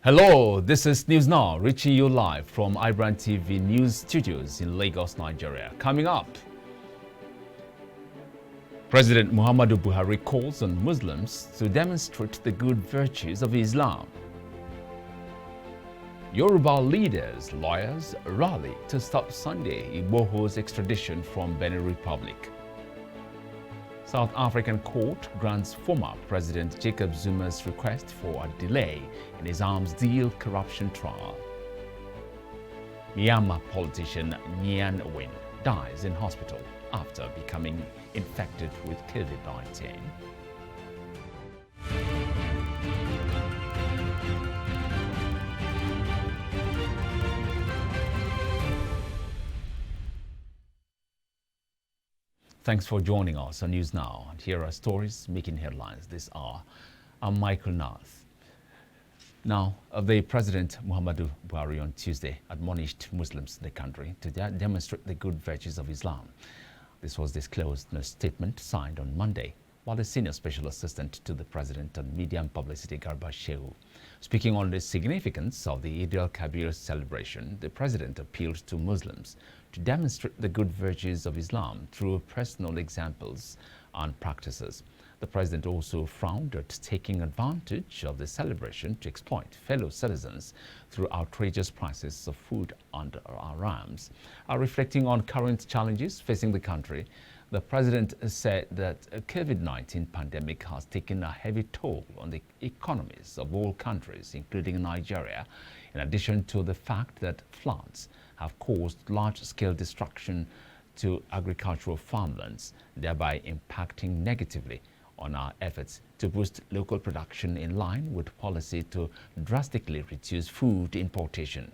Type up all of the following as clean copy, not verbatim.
Hello, this is News Now, reaching you live from iBrandTV News Studios in Lagos, Nigeria. Coming up, President Muhammadu Buhari calls on Muslims to demonstrate the good virtues of Islam. Yoruba leaders, lawyers rally to stop Sunday IGBOHO'S extradition from Benin Republic. South African court grants former President Jacob Zuma's request for a delay in his arms deal corruption trial. Myanmar politician Nyan Win dies in hospital after becoming infected with COVID-19. Thanks for joining us on News Now. And here are stories making headlines this hour. I'm Michael Nath. Now, the President Muhammadu Buhari on Tuesday admonished Muslims in the country to demonstrate the good virtues of Islam. This was disclosed in a statement signed on Monday, while the Senior Special Assistant to the President on Media and Publicity, Garba Shehu, speaking on the significance of the EID-EL-KABIR celebration, the President appealed to Muslims to demonstrate the good virtues of Islam through personal examples and practices. The President also frowned at taking advantage of the celebration to exploit fellow citizens through outrageous prices of food and arms. Reflecting on current challenges facing the country, the President said that the COVID-19 pandemic has taken a heavy toll on the economies of all countries, including Nigeria, in addition to the fact that floods have caused large-scale destruction to agricultural farmlands, thereby impacting negatively on our efforts to boost local production in line with policy to drastically reduce food importation.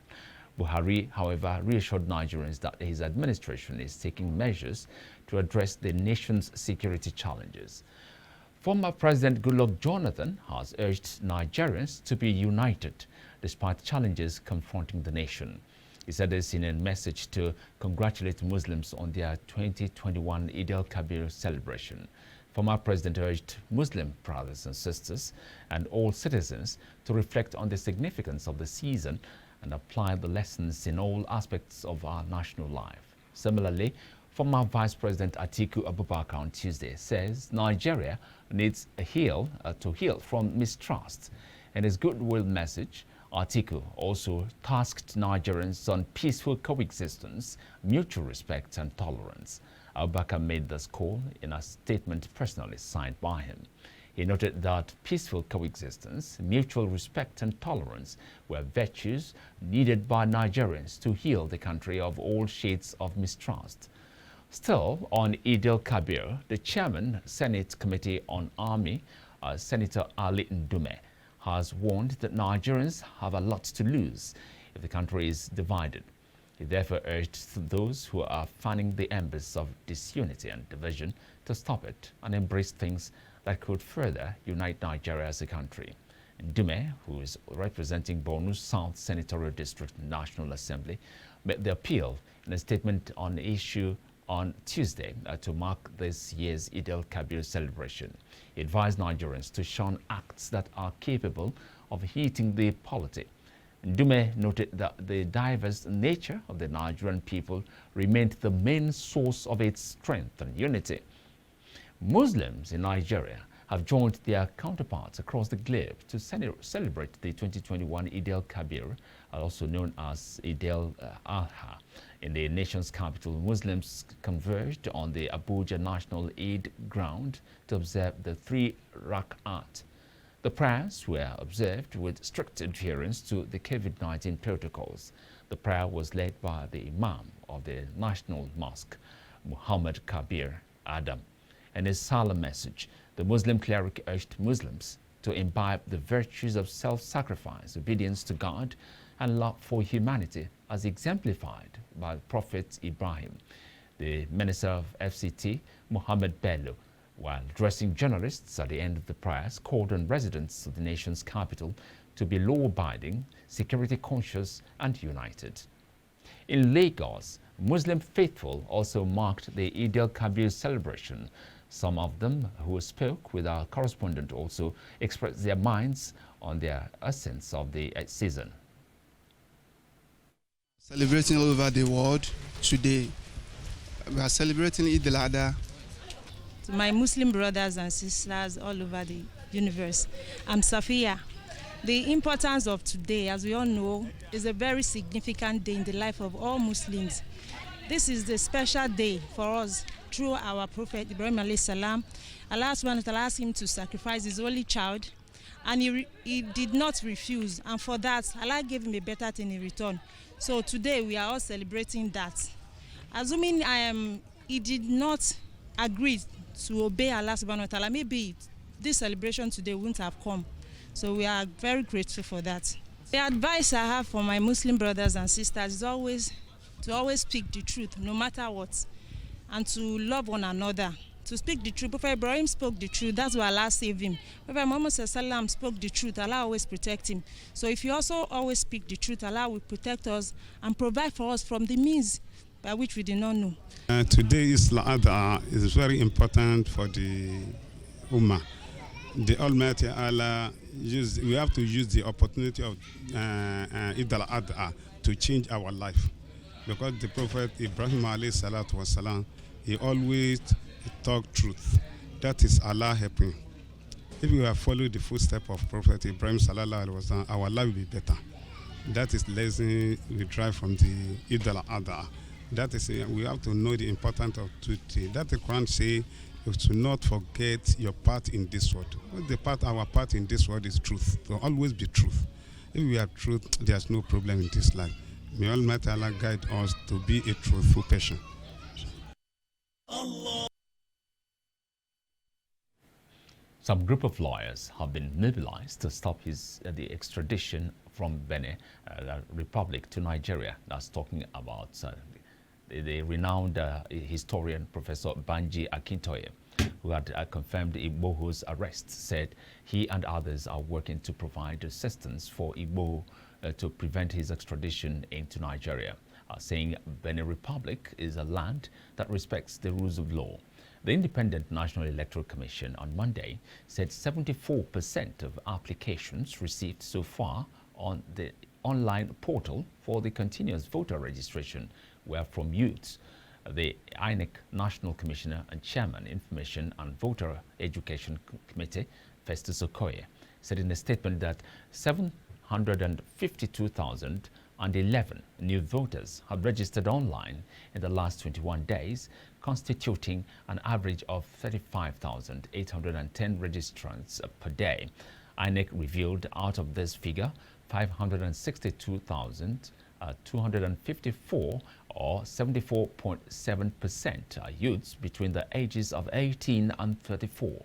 Buhari, however, reassured Nigerians that his administration is taking measures to address the nation's security challenges. Former President Goodluck Jonathan has urged Nigerians to be united despite challenges confronting the nation. He said this in a message to congratulate Muslims on their 2021 Eid-el-Kabir celebration. Former President urged Muslim brothers and sisters and all citizens to reflect on the significance of the season and apply the lessons in all aspects of our national life. Similarly, former Vice President ATIKU ABUBAKAR on Tuesday says Nigeria needs to heal from mistrust. In his goodwill message, ATIKU also tasked Nigerians on peaceful coexistence, mutual respect and tolerance. ABUBAKAR made this call in a statement personally signed by him. He noted that peaceful coexistence, mutual respect and tolerance were virtues needed by Nigerians to heal the country of all shades of mistrust. Still, on Eid-el-Kabir, the chairman, Senate Committee on Army, Senator Ali NDUME, has warned that Nigerians have a lot to lose if the country is divided. He therefore urged those who are fanning the embers of disunity and division to stop it and embrace things that could further unite Nigeria as a country. NDUME, who is representing Borno South Senatorial District National Assembly, made the appeal in a statement on the issue on Tuesday to mark this year's Eid-el-Kabir celebration. He advised Nigerians to shun acts that are capable of heating the polity. NDUME noted that the diverse nature of the Nigerian people remained the main source of its strength and unity. Muslims in Nigeria have joined their counterparts across the globe to celebrate the 2021 Eid-el-Kabir, also known as Eid-el-Adha. In the nation's capital, Muslims converged on the Abuja National Eid ground to observe the 3 RAKAT. The prayers were observed with strict adherence to the COVID-19 protocols. The prayer was led by the Imam of the National Mosque, Muhammad Kabir Adam. In his solemn message, the Muslim cleric urged Muslims to imbibe the virtues of self-sacrifice, obedience to God, and love for humanity as exemplified by Prophet Ibrahim. The Minister of FCT, Mohammed Bello, while addressing journalists at the end of the prayers, called on residents of the nation's capital to be law-abiding, security-conscious and united. In Lagos, Muslim faithful also marked the Eid-el-Kabir celebration. Some of them who spoke with our correspondent also expressed their minds on the essence of the season. Celebrating all over the world today. We are celebrating Eid-el-Adha. To my Muslim brothers and sisters all over the universe, I'm Safiya. The importance of today, as we all know, is a very significant day in the life of all Muslims. This is the special day for us through our Prophet Ibrahim alayhi salam. Allah subhanahu wa ta'ala asked him to sacrifice his only child, and he did not refuse, and for that Allah gave him a better thing in return. So today we are all celebrating that. Assuming he did not agree to obey Allah subhanahu wa ta'ala, maybe this celebration today wouldn't have come. So we are very grateful for that. The advice I have for my Muslim brothers and sisters is to always speak the truth, no matter what, and to love one another. To speak the truth. Prophet Ibrahim spoke the truth, that's why Allah saved him. Prophet Muhammad spoke the truth, Allah always protect him. So if you also always speak the truth, Allah will protect us and provide for us from the means by which we did not know. Today Eid-el-Adha is very important for the Ummah. The Almighty Allah, we have to use the opportunity of Eid-el-Adha to change our life. Because the Prophet Ibrahim alayhi salatu wasalam, he always talk truth. That is Allah helping. If we have followed the footsteps of Prophet Ibrahim sallallahu alaihi wasallam, our life will be better. That is lesson we drive from the Eid-el-Adha. That is, we have to know the importance of truth. That the Quran say, you should not forget your part in this world. Our part in this world is truth. So always be truth. If we have truth, there's no problem in this life. May Almighty Allah guide us to be a truthful person. Some group of lawyers have been mobilized to stop the extradition from Benin Republic to Nigeria. That's talking about the renowned historian Professor Banji Akintoye, who had confirmed IGBOHO'S arrest, said he and others are working to provide assistance for IGBOHO to prevent his extradition into Nigeria, saying Benin Republic is a land that respects the rules of law. The Independent National Electoral Commission on Monday said 74% of applications received so far on the online portal for the continuous voter registration were from youths. The INEC National Commissioner and Chairman, Information and Voter Education Committee, Festus Okoye, said in a statement that 752,011 new voters have registered online in the last 21 days, constituting an average of 35,810 registrants per day. INEC revealed out of this figure, 562,254 or 74.7% are youths between the ages of 18 and 34.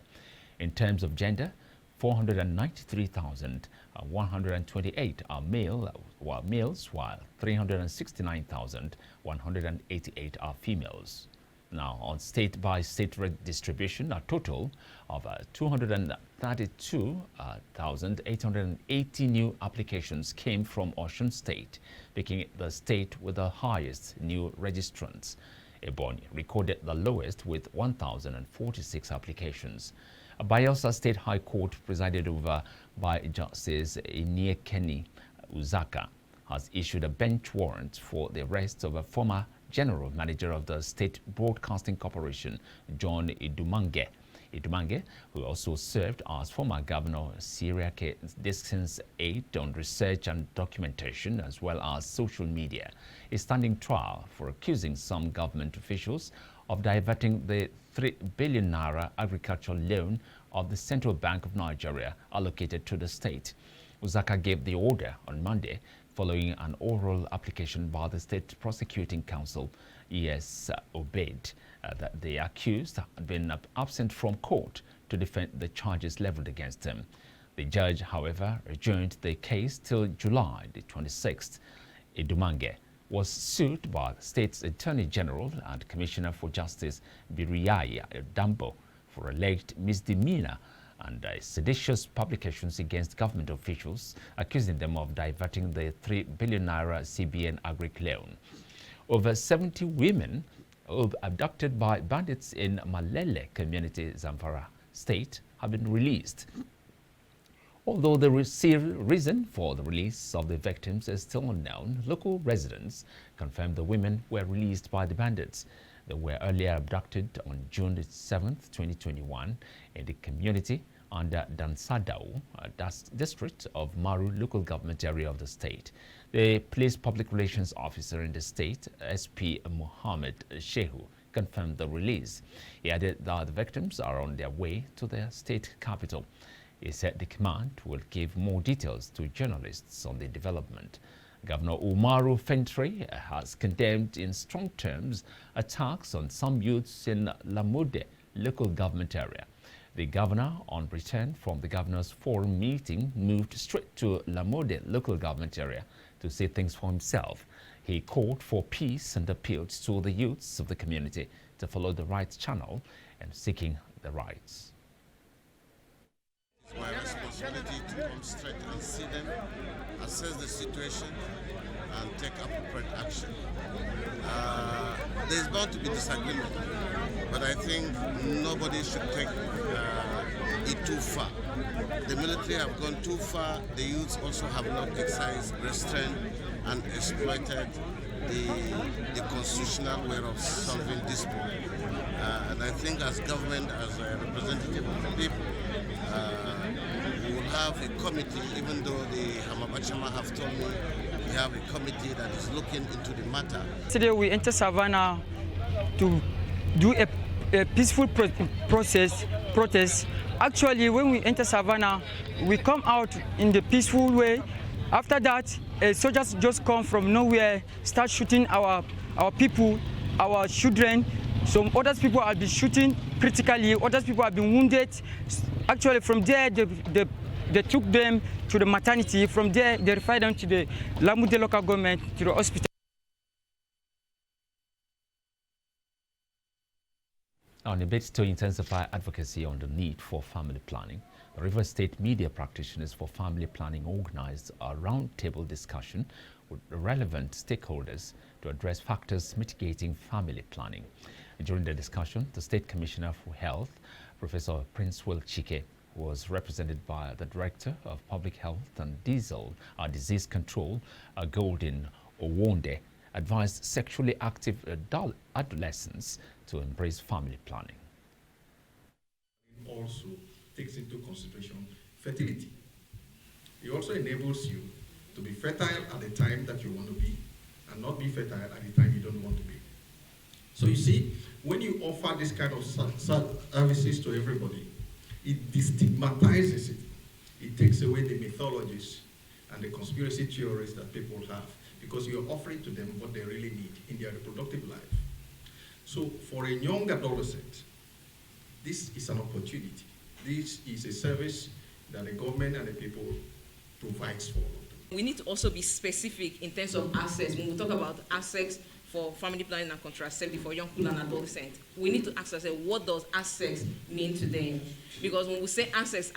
In terms of gender, 493,128 are males, while 369,188 are females. Now, on state-by-state distribution, a total of 232,880 new applications came from Osun State, making it the state with the highest new registrants. Ebonyi recorded the lowest with 1,046 applications. Bayelsa State High Court, presided over by Justice Iniekeni Uzaka, has issued a bench warrant for the arrest of a former General Manager of the State Broadcasting Corporation, John Idumange. Idumange, who also served as former Governor Siriake Dixon's aide on research and documentation as well as social media, is standing trial for accusing some government officials of diverting the 3 billion naira agricultural loan of the Central Bank of Nigeria allocated to the state. Uzaka gave the order on Monday following an oral application by the State Prosecuting Council, ES Obeyed, that the accused had been absent from court to defend the charges leveled against him. The judge, however, adjourned the case till July the 26th. Idumange was sued by the state's Attorney General and Commissioner for Justice Biriyaya Dambo for alleged misdemeanor and seditious publications against government officials, accusing them of diverting the 3 billion naira CBN agric loan. Over 70 women abducted by bandits in Malele community, ZAMFARA state, have been released. Although the reason for the release of the victims is still unknown, local residents confirmed the women were released by the bandits. They were earlier abducted on June 7, 2021 in the community under Dansadao, district of Maru local government area of the state. The police public relations officer in the state, SP Mohammed Shehu, confirmed the release. He added that the victims are on their way to their state capital. He said the command will give more details to journalists on the development. Governor Umaru FINTIRI has condemned in strong terms attacks on some youths in Lamode local government area. The governor, on return from the governor's forum meeting, moved straight to Lamode local government area to see things for himself. He called for peace and appealed to the youths of the community to follow the right channel and seeking the rights. It's my responsibility to come straight and see them, assess the situation, and take appropriate action. There's bound to be disagreement, but I think nobody should take it too far. The military have gone too far. The youths also have not exercised restraint and exploited the constitutional way of solving dispute. And I think as government, as a representative of the people, we will have a committee, even though the Hamabachama have told me we have a committee that is looking into the matter. Today we enter Savannah to do a peaceful protest. Actually, when we enter Savannah, we come out in the peaceful way. After that, soldiers just come from nowhere, start shooting our people, our children. Some other people have been shooting critically, other people have been wounded. Actually, from there, they took them to the maternity. From there, they referred them to the Lamude local government, to the hospital. On a bid to intensify advocacy on the need for family planning, the Rivers State Media Practitioners for Family Planning organized a roundtable discussion with relevant stakeholders to address factors mitigating family planning. During the discussion, the State Commissioner for Health, Professor Prince Will Chike, was represented by the Director of Public Health and Disease Control, Golden Owonde, advised sexually active adolescents to embrace family planning. It also takes into consideration fertility. It also enables you to be fertile at the time that you want to be and not be fertile at the time you don't want to be. So you see, when you offer this kind of services to everybody, it destigmatizes it. It takes away the mythologies and the conspiracy theories that people have, because you're offering to them what they really need in their reproductive life. So for a young adolescent, this is an opportunity. This is a service that the government and the people provides for. We need to also be specific in terms of access. When we talk about access for family planning and contraceptive for young people and adolescents, we need to ask ourselves, what does access mean to them? Because when we say access,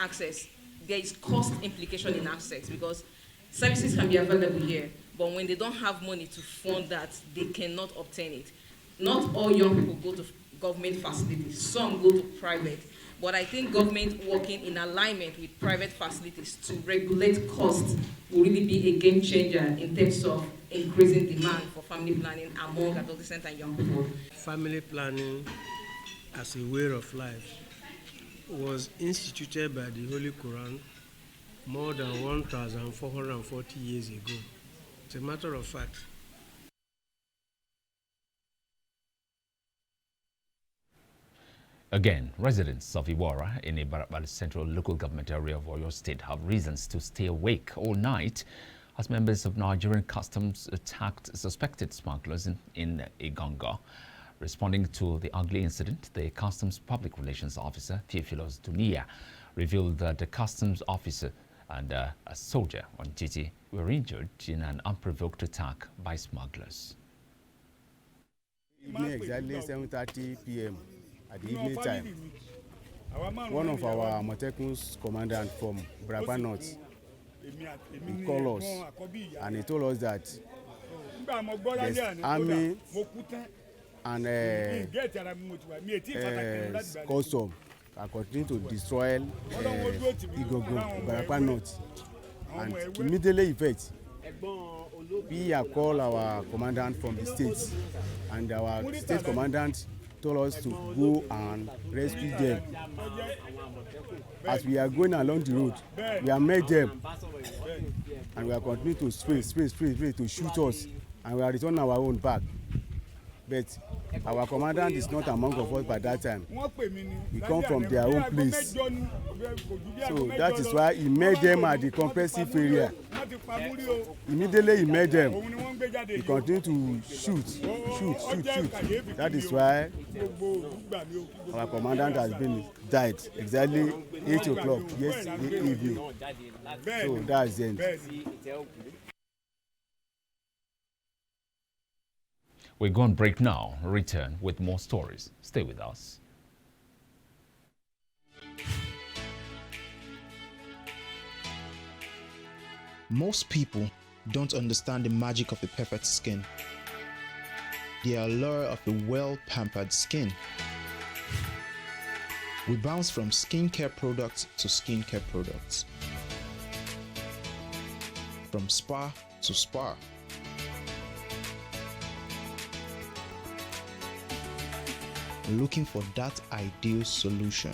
there is cost implication in access, because services can be available here, but when they don't have money to fund that, they cannot obtain it. Not all young people go to government facilities, some go to private. But I think government working in alignment with private facilities to regulate costs will really be a game changer in terms of increasing demand for family planning among adolescents and young people. Family planning as a way of life was instituted by the Holy Quran more than 1,440 years ago. It's a matter of fact. Again, residents of Iwara in the central local government area of Oyo State have reasons to stay awake all night as members of Nigerian customs attacked suspected smugglers in Iganga. Responding to the ugly incident, the customs public relations officer, Theophilos Dunia, revealed that the customs officer and a soldier on duty were injured in an unprovoked attack by smugglers. Exactly 7:30 p.m. at the evening time, one of our Amotekun's commandant from Braba North, he called us and he told us that there's army and custom are continuing to destroy IGBOHO'S North. And immediately effect, we have called our commandant from the states, and our state commandant told us to go and rescue them. As we are going along the road, we have met them, and we are continuing to spray to shoot us, and we are returning our own back. But our commandant is not among us by that time. He come from their own place. So that is why he met them at the comprehensive area. Immediately he met them. He continued to shoot. That is why our commandant has been died exactly 8 o'clock yesterday evening. So that's the end. We're going to break now. Return with more stories. Stay with us. Most people don't understand the magic of the perfect skin, the allure of the well-pampered skin. We bounce from skincare products to skincare products, from spa to spa. Looking for that ideal solution.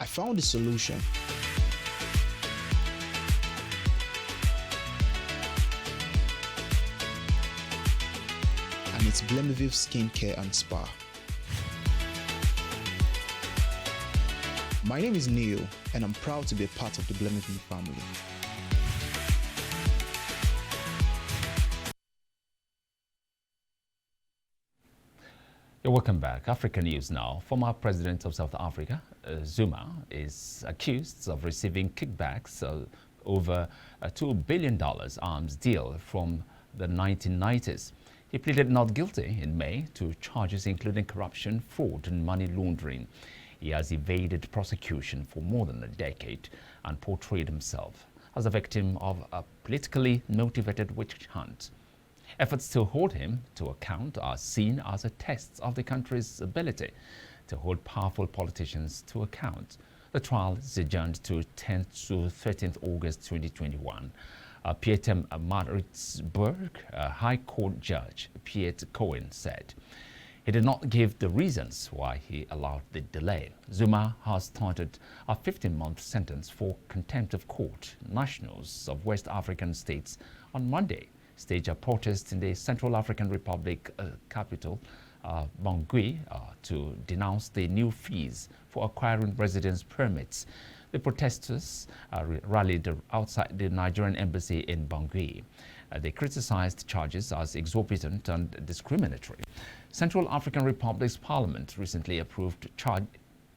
I found the solution. And it's Blemiville Skincare and Spa. My name is Neil, and I'm proud to be a part of the Blemiville family. You're welcome back. African news now. Former President of South Africa, Zuma, is accused of receiving kickbacks over a $2 billion arms deal from the 1990s. He pleaded not guilty in May to charges including corruption, fraud, and money laundering. He has evaded prosecution for more than a decade and portrayed himself as a victim of a politically motivated witch hunt. Efforts to hold him to account are seen as a test of the country's ability to hold powerful politicians to account. The trial is adjourned to 10th to 13th August 2021. Pieter Maritzburg, High Court Judge Piet Cohen, said he did not give the reasons why he allowed the delay. Zuma has started a 15-month sentence for contempt of court. Nationals of West African states on Monday staged a protest in the Central African Republic capital, Bangui, to denounce the new fees for acquiring residence permits. The protesters rallied outside the Nigerian embassy in Bangui. They criticized charges as exorbitant and discriminatory. Central African Republic's parliament recently approved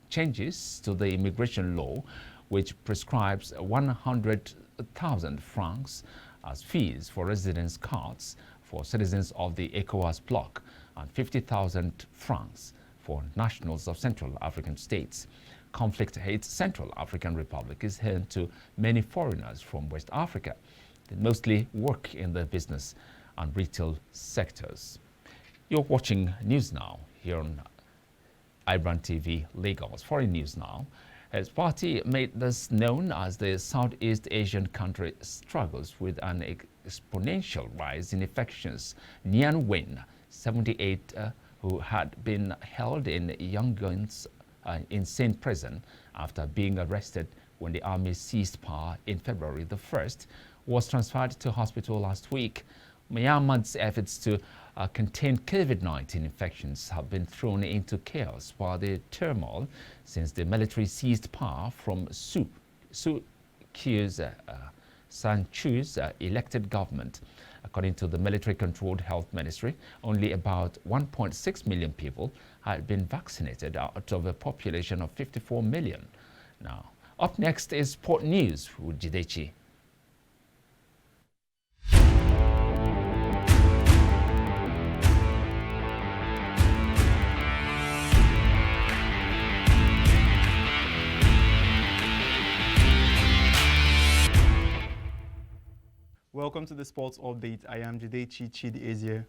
changes to the immigration law, which prescribes 100,000 francs as fees for residence cards for citizens of the ECOWAS bloc and 50,000 francs for nationals of Central African states. Conflict hits Central African Republic is home to many foreigners from West Africa. They mostly work in the business and retail sectors. You're watching News Now here on iBrandTV Lagos. Foreign News Now. His party made this known as the Southeast Asian country struggles with an exponential rise in infections. Nian Wen, 78, who had been held in Yangon's insane prison after being arrested when the army seized power in February the 1st, was transferred to hospital last week. Myanmar's efforts to contain COVID-19 infections have been thrown into chaos by the turmoil since the military seized power from Suu Kyi's Sanchu's elected government. According to the military-controlled health ministry, only about 1.6 million people had been vaccinated out of a population of 54 million. Now, up next is Sport News with Jidechi. Welcome to the Sports Update. I am Jidechi Chidi Ezie.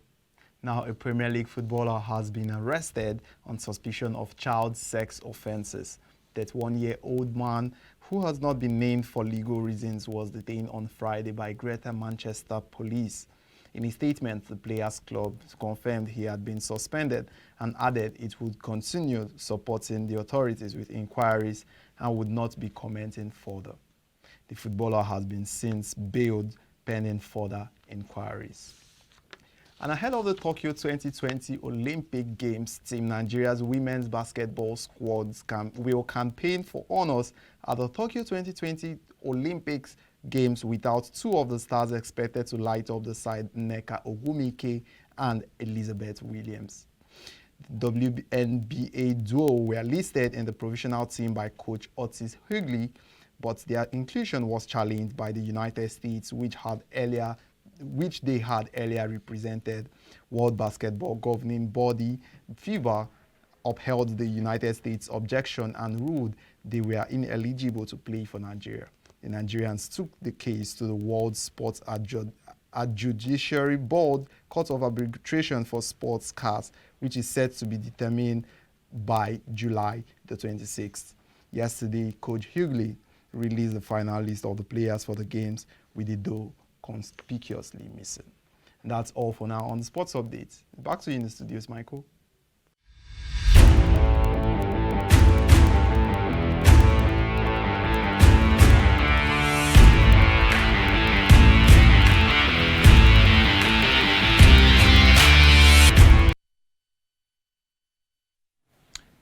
Now, a Premier League footballer has been arrested on suspicion of child sex offences. That 1-year-old man, who has not been named for legal reasons, was detained on Friday by Greater Manchester Police. In a statement, the Players Club confirmed he had been suspended and added it would continue supporting the authorities with inquiries and would not be commenting further. The footballer has been since bailed pending further inquiries. And ahead of the Tokyo 2020 Olympic Games, Team Nigeria's women's basketball squads will campaign for honors at the Tokyo 2020 Olympics Games without two of the stars expected to light up the side, Nneka Ogwumike and Elizabeth Williams. The WNBA duo were listed in the provisional team by coach Otis Hughley, but their inclusion was challenged by the United States, which they had earlier represented. World Basketball governing body FIBA upheld the United States' objection and ruled they were ineligible to play for Nigeria. The Nigerians took the case to the World Sports Judiciary Board Court of Arbitration for Sports Cars, which is set to be determined by July the 26th. Yesterday, Coach Hughley released the final list of the players for the games, with the duo conspicuously missing. And that's all for now on the sports update. Back to you in the studios, Michael.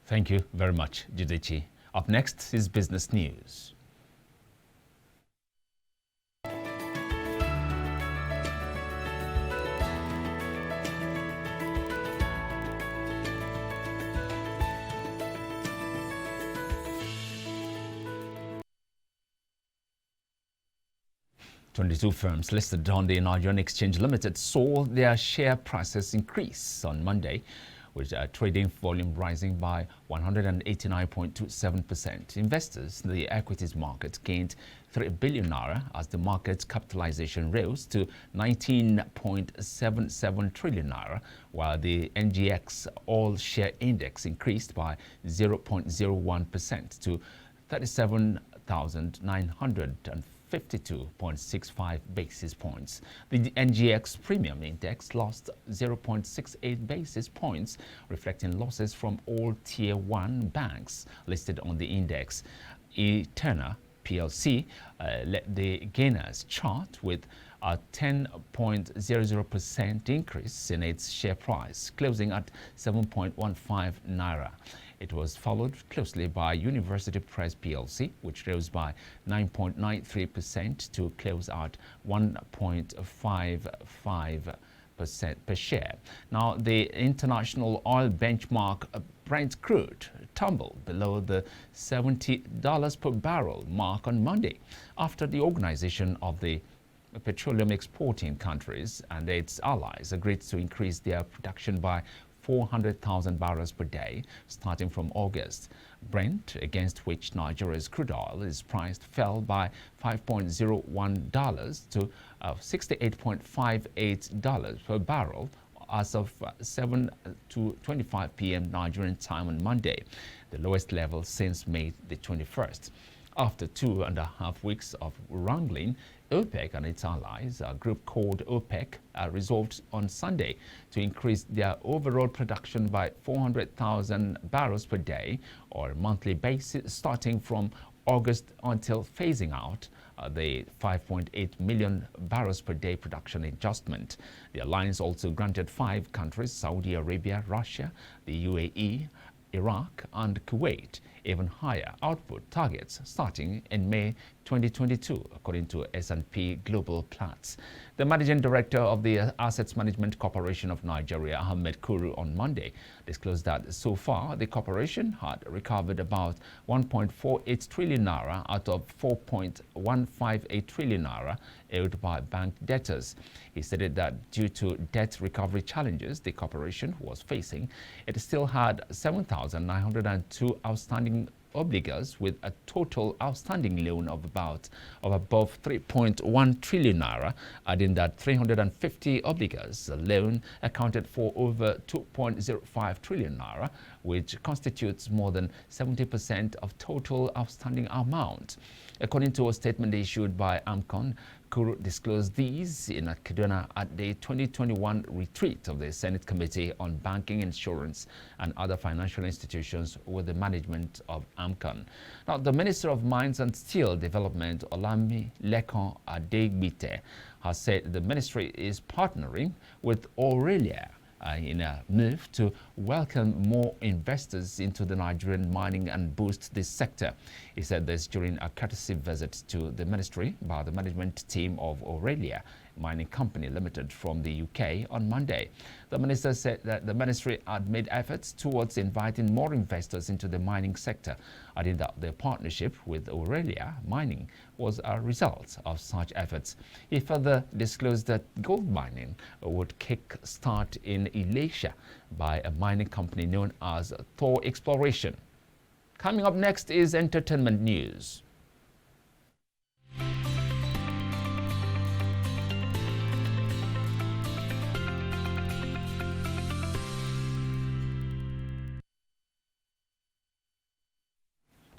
Thank you very much, Judechi. Up next is business news. "22 firms listed on the Nigerian Exchange Limited saw their share prices increase on Monday, with trading volume rising by 189.27%. Investors in the equities market gained 3 billion naira as the market capitalization rose to 19.77 trillion naira, while the NGX all-share index increased by 0.01% to 37,952.65 basis points. The NGX Premium Index lost 0.68 basis points, reflecting losses from all Tier 1 banks listed on the index. Eterna PLC led the gainers chart with a 10.00% increase in its share price, closing at 7.15 naira. It was followed closely by University Press PLC, which rose by 9.93% to close at 1.55% per share. Now, the international oil benchmark Brent crude tumbled below the $70 per barrel mark on Monday after the Organization of the Petroleum Exporting Countries and its allies agreed to increase their production by 400,000 barrels per day starting from August. Brent, against which Nigeria's crude oil is priced, fell by $5.01 to $68.58 per barrel as of 7 to 25 p.m. Nigerian time on Monday, the lowest level since May the 21st. After 2.5 weeks of wrangling, OPEC and its allies, a group called OPEC, resolved on Sunday to increase their overall production by 400,000 barrels per day or a monthly basis starting from August until phasing out the 5.8 million barrels per day production adjustment. The alliance also granted 5 countries, Saudi Arabia, Russia, the UAE, Iraq and Kuwait, even higher output targets starting in May 2022, according to S&P Global Platts. The managing director of the Assets Management Corporation of Nigeria, Ahmed Kuru, on Monday disclosed that so far the corporation had recovered about 1.48 trillion naira out of 4.158 trillion naira owed by bank debtors. He stated that due to debt recovery challenges the corporation was facing, it still had 7,902 outstanding obligors with a total outstanding loan of above 3.1 trillion naira, adding that 350 obligors loan accounted for over 2.05 trillion naira, which constitutes more than 70% of total outstanding amount. According to a statement issued by AMCON, Kuru disclosed these in Kaduna at the 2021 retreat of the Senate Committee on Banking, Insurance and Other Financial Institutions with the management of AMCON. Now, the Minister of Mines and Steel Development, Olamilekan Adegbite, has said the ministry is partnering with Aurelia in a move to welcome more investors into the Nigerian mining and boost this sector. He said this during a courtesy visit to the ministry by the management team of Aurelia Mining Company Limited from the UK on Monday. The minister said that the ministry had made efforts towards inviting more investors into the mining sector, adding that their partnership with Aurelia Mining was a result of such efforts. He further disclosed that gold mining would kick start in Elisha by a mining company known as Thor Exploration. Coming up next is entertainment news.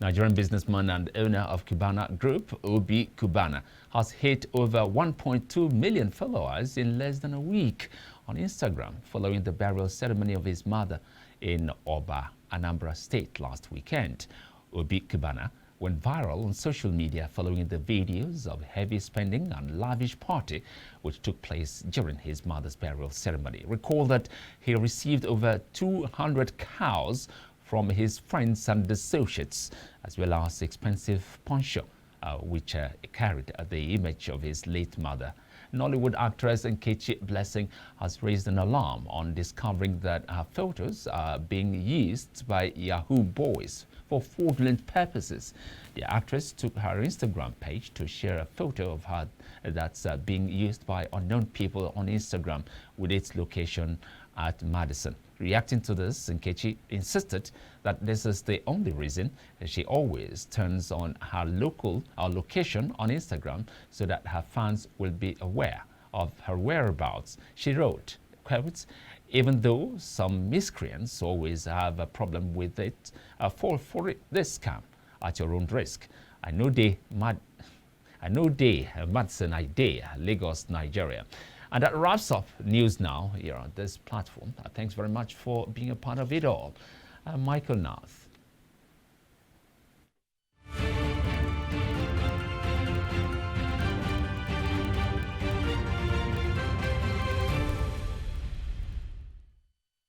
Nigerian businessman and owner of Cubana Group, Obi Cubana, has hit over 1.2 million followers in less than a week on Instagram following the burial ceremony of his mother in Oba, Anambra State last weekend. Obi Cubana went viral on social media following the videos of heavy spending and lavish party which took place during his mother's burial ceremony. Recall that he received over 200 cows from his friends and associates, as well as expensive poncho, which carried the image of his late mother. Nollywood actress Nkechi Blessing has raised an alarm on discovering that her photos are being used by Yahoo boys for fraudulent purposes. The actress took her Instagram page to share a photo of her that's being used by unknown people on Instagram with its location at Madison. Reacting to this, Nkechi insisted that this is the only reason she always turns on her location on Instagram so that her fans will be aware of her whereabouts. She wrote, quote, "Even though some miscreants always have a problem with it, fall for it, this scam at your own risk. I know they, Madison Ide, Lagos, Nigeria." And that wraps up News Now here on this platform. Thanks very much for being a part of it all. I'm Michael Nath.